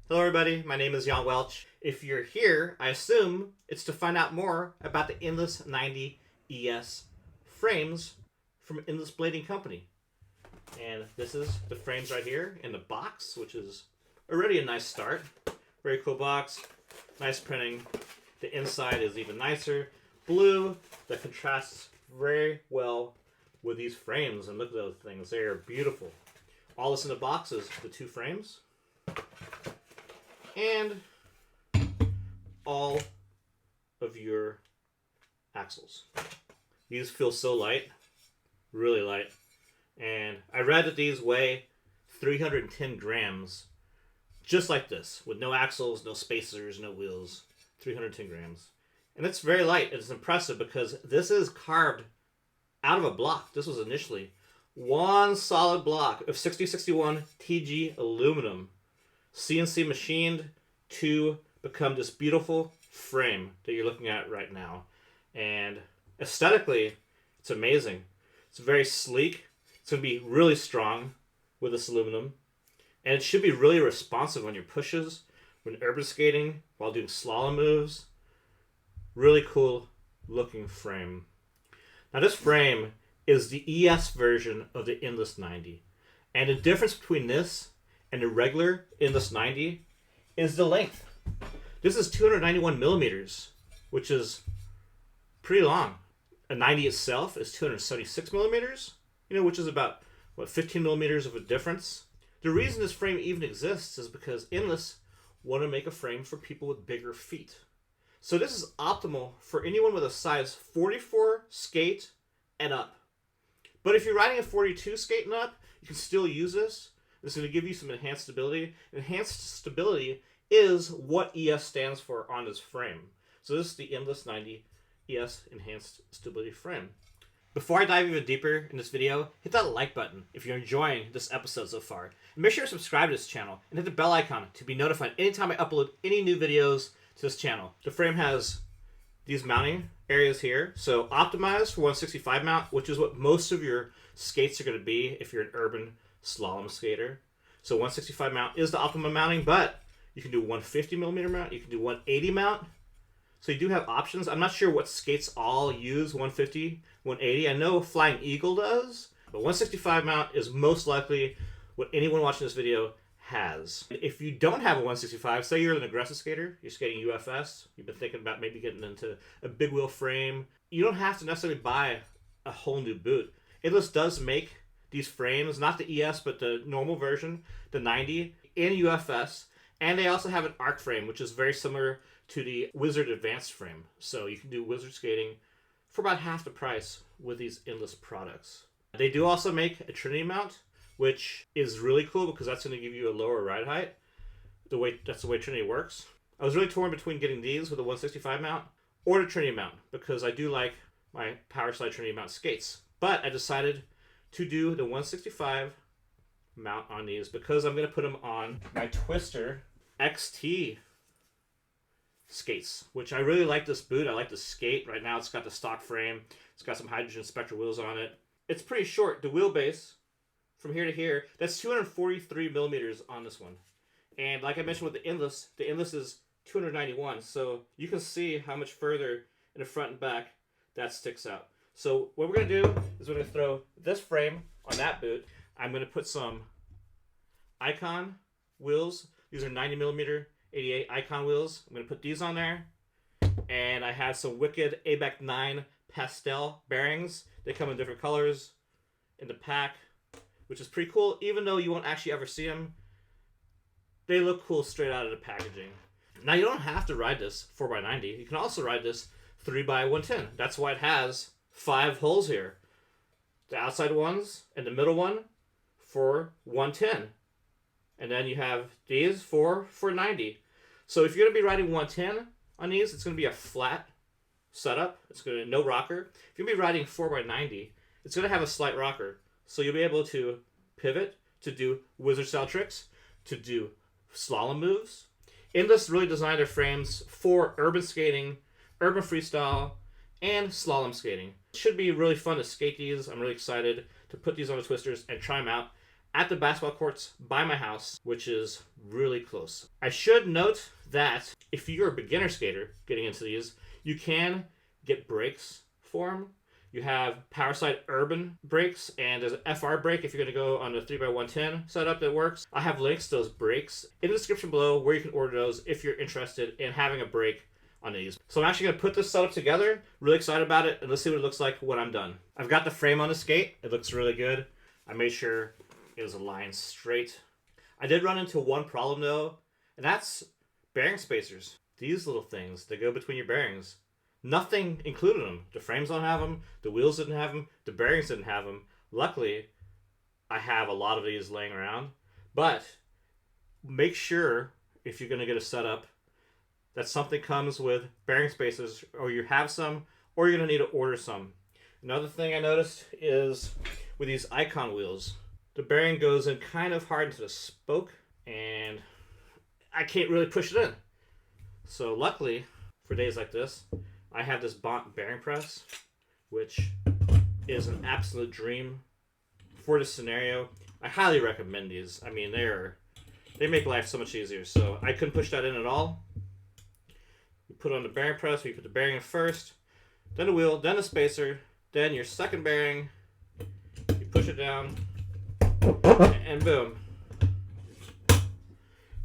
Hello everybody, my name is Jan Welch. If you're here, I assume it's to find out more about the Endless 90 ES frames from Endless Blading Company. And this is the frames right here in the box, which is already a nice start. Very cool box, nice printing. The inside is even nicer. Blue that contrasts very well with these frames, and look at those things, they are beautiful. All this in the box is the two frames. And all of your axles. These feel so light, really light. And I read that these weigh 310 grams, just like this, with no axles, no spacers, no wheels, 310 grams. And it's very light. It's impressive because this is carved out of a block. This was initially one solid block of 6061 TG aluminum, CNC machined to become this beautiful frame that you're looking at right now. And aesthetically, it's amazing. It's very sleek. It's going to be really strong with this aluminum. And it should be really responsive on your pushes, when urban skating, while doing slalom moves. Really cool looking frame. Now this frame is the ES version of the Endless 90. And the difference between this and the regular Endless 90 is the length. This is 291 millimeters, which is pretty long. A 90 itself is 276 millimeters, which is about, 15 millimeters of a difference. The reason this frame even exists is because Endless want to make a frame for people with bigger feet. So this is optimal for anyone with a size 44 skate and up. But if you're riding a 42 skate and up, you can still use this. It's going to give you some enhanced stability. Enhanced stability is what ES stands for on this frame. So this is the Endless 90 ES Enhanced Stability frame. Before I dive even deeper in this video, hit that like button if you're enjoying this episode so far. And make sure to subscribe to this channel and hit the bell icon to be notified anytime I upload any new videos to this channel. The frame has these mounting areas here. So optimized for 165 mount, which is what most of your skates are going to be if you're an urban slalom skater. So 165 mount is the optimum mounting, but you can do 150 millimeter mount, you can do 180 mount. So you do have options. I'm not sure what skates all use 150, 180. I know Flying Eagle does, but 165 mount is most likely what anyone watching this video has. If you don't have a 165, say you're an aggressive skater, you're skating UFS, you've been thinking about maybe getting into a big wheel frame, you don't have to necessarily buy a whole new boot. Endless does make these frames, not the ES, but the normal version, the 90, in UFS, and they also have an arc frame, which is very similar to the Wizard Advanced frame. So you can do Wizard skating for about half the price with these Endless products. They do also make a Trinity mount, which is really cool because that's going to give you a lower ride height. That's the way Trinity works. I was really torn between getting these with a 165 mount or the Trinity mount because I do like my Powerslide Trinity mount skates. But I decided to do the 165 mount on these because I'm going to put them on my Twister XT skates, which I really like this boot. I like the skate. Right now it's got the stock frame. It's got some hydrogen spectral wheels on it. It's pretty short. The wheelbase from here to here, that's 243 millimeters on this one. And like I mentioned with the Endless is 291. So you can see how much further in the front and back that sticks out. So what we're going to do is we're going to throw this frame on that boot. I'm going to put some Iqon wheels. These are 90 millimeter 88 Iqon wheels. I'm going to put these on there. And I have some wicked ABEC 9 pastel bearings. They come in different colors in the pack, which is pretty cool. Even though you won't actually ever see them, they look cool straight out of the packaging. Now you don't have to ride this 4x90. You can also ride this 3x110. That's why it has 5 holes here. The outside ones and the middle one for 110. And then you have these for 90. So if you're going to be riding 110 on these, it's going to be a flat setup. It's going to no rocker. If you're going to be riding 4x90, it's going to have a slight rocker. So you'll be able to pivot to do wizard style tricks, to do slalom moves. Endless really designed their frames for urban skating, urban freestyle, and slalom skating. It should be really fun to skate these. I'm really excited to put these on the Twisters and try them out. at the basketball courts by my house, which is really close. I should note that if you're a beginner skater getting into these, you can get brakes for them. You have Powerslide Urban brakes, and there's an FR brake if you're going to go on the 3x110 setup that works. I have links to those brakes in the description below where you can order those if you're interested in having a brake on these. So I'm actually going to put this setup together. Really excited about it, and let's see what it looks like when I'm done. I've got the frame on the skate. It looks really good. I made sure it was aligned straight. I did run into one problem though, and that's bearing spacers. These little things that go between your bearings. Nothing included them. The frames don't have them. The wheels didn't have them. The bearings didn't have them. Luckily, I have a lot of these laying around. But make sure, if you're going to get a setup, that something comes with bearing spacers, or you have some, or you're going to need to order some. Another thing I noticed is with these Iqon wheels, the bearing goes in kind of hard into the spoke, and I can't really push it in. So luckily, for days like this, I have this Bont bearing press, which is an absolute dream for this scenario. I highly recommend these. I mean, they make life so much easier. So I couldn't push that in at all. You put on the bearing press, you put the bearing in first, then the wheel, then the spacer, then your second bearing. You push it down, and boom.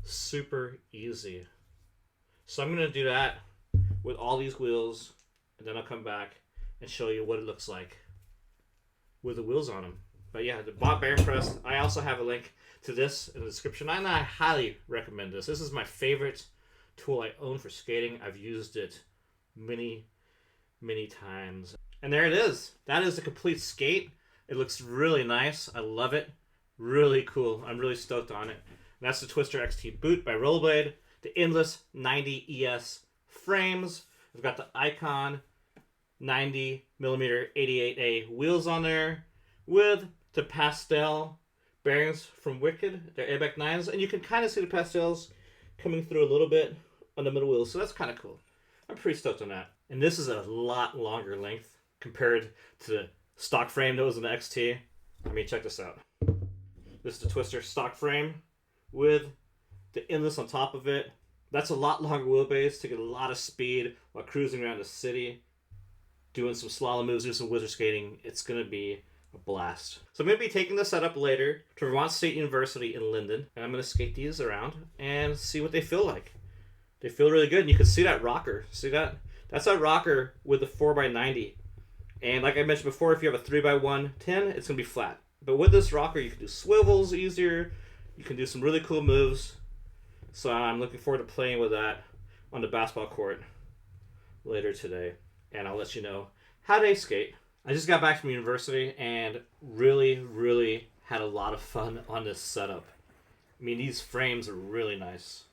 Super easy. So I'm going to do that with all these wheels, and then I'll come back and show you what it looks like with the wheels on them. But yeah, the Bont bearing press, I also have a link to this in the description, and I highly recommend this. This is my favorite tool I own for skating. I've used it many times. And there it is. That is the complete skate. It looks really nice. I love it. Really cool. I'm really stoked on it. And that's the Twister XT boot by Rollerblade. The Endless 90 ES frames. We've got the Iqon 90mm 88A wheels on there with the pastel bearings from Wicked. They're ABEC 9s, and you can kind of see the pastels coming through a little bit on the middle wheels, so that's kind of cool. I'm pretty stoked on that. And this is a lot longer length compared to the stock frame that was in the XT. I mean, check this out. This is the Twister stock frame with the Endless on top of it. That's a lot longer wheelbase to get a lot of speed while cruising around the city, doing some slalom moves, doing some wizard skating. It's going to be a blast. So I'm going to be taking this setup later to Vermont State University in Linden, and I'm going to skate these around and see what they feel like. They feel really good, and you can see that rocker. See that? That's that rocker with the 4x90. And like I mentioned before, if you have a 3x110, it's going to be flat. But with this rocker, you can do swivels easier. You can do some really cool moves. So I'm looking forward to playing with that on the basketball court later today. And I'll let you know how they skate. I just got back from university and really had a lot of fun on this setup. I mean, these frames are really nice.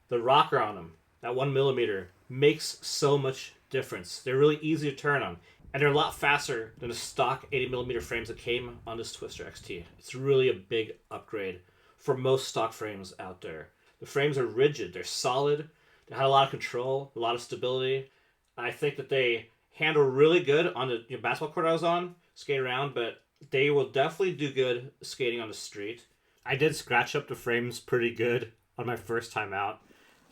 The rocker on them, that 1mm, makes so much difference. They're really easy to turn on. And they're a lot faster than the stock 80mm frames that came on this Twister XT. It's really a big upgrade for most stock frames out there. The frames are rigid, they're solid, they had a lot of control, a lot of stability. I think that they handle really good on the basketball court I was on, skate around, but they will definitely do good skating on the street. I did scratch up the frames pretty good on my first time out.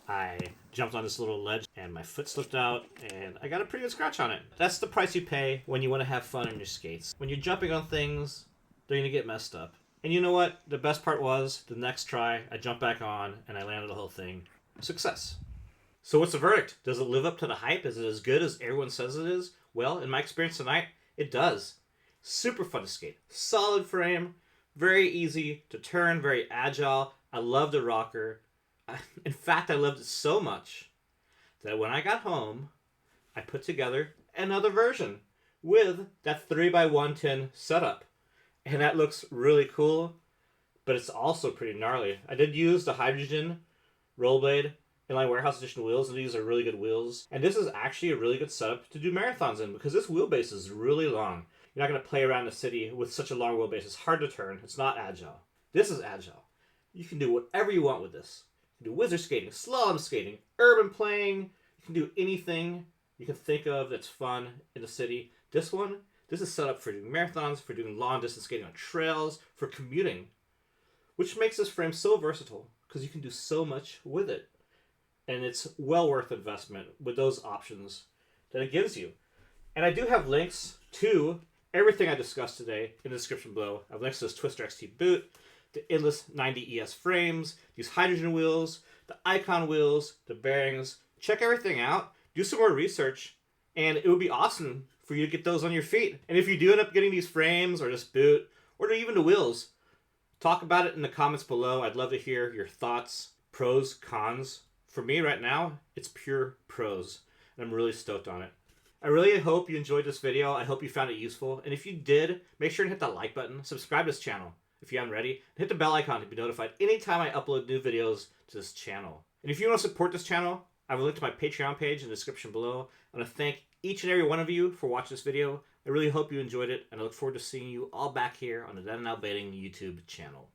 I jumped on this little ledge and my foot slipped out and I got a pretty good scratch on it. That's the price you pay when you want to have fun on your skates. When you're jumping on things, they're going to get messed up. And you know what? The best part was, the next try, I jumped back on and I landed the whole thing. Success. So what's the verdict? Does it live up to the hype? Is it as good as everyone says it is? Well, in my experience tonight, it does. Super fun to skate. Solid frame, very easy to turn, very agile. I love the rocker. In fact, I loved it so much that when I got home, I put together another version with that 3x110 setup. And that looks really cool, but it's also pretty gnarly. I did use the hydrogen Rollerblade Inline Warehouse Edition wheels, and these are really good wheels. And this is actually a really good setup to do marathons in because this wheelbase is really long. You're not going to play around the city with such a long wheelbase. It's hard to turn. It's not agile. This is agile. You can do whatever you want with this. You can do wizard skating, slalom skating, urban playing. You can do anything you can think of that's fun in the city. This This is set up for doing marathons, for doing long distance skating on trails, for commuting, which makes this frame so versatile because you can do so much with it. And it's well worth investment with those options that it gives you. And I do have links to everything I discussed today in the description below. I have links to this Twister XT boot, the Endless 90 ES frames, these hydrogen wheels, the Iqon wheels, the bearings. Check everything out. Do some more research, and it would be awesome for you to get those on your feet. And if you do end up getting these frames or this boot or even the wheels, talk about it in the comments below. I'd love to hear your thoughts, pros, cons. For me right now, it's pure pros, and I'm really stoked on it. I really hope you enjoyed this video. I hope you found it useful. And if you did, make sure to hit that like button. Subscribe to this channel if you haven't already. And hit the bell icon to be notified anytime I upload new videos to this channel. And if you want to support this channel, I have a link to my Patreon page in the description below. I want to thank each and every one of you for watching this video. I really hope you enjoyed it, and I look forward to seeing you all back here on the Then and Now Blading YouTube channel.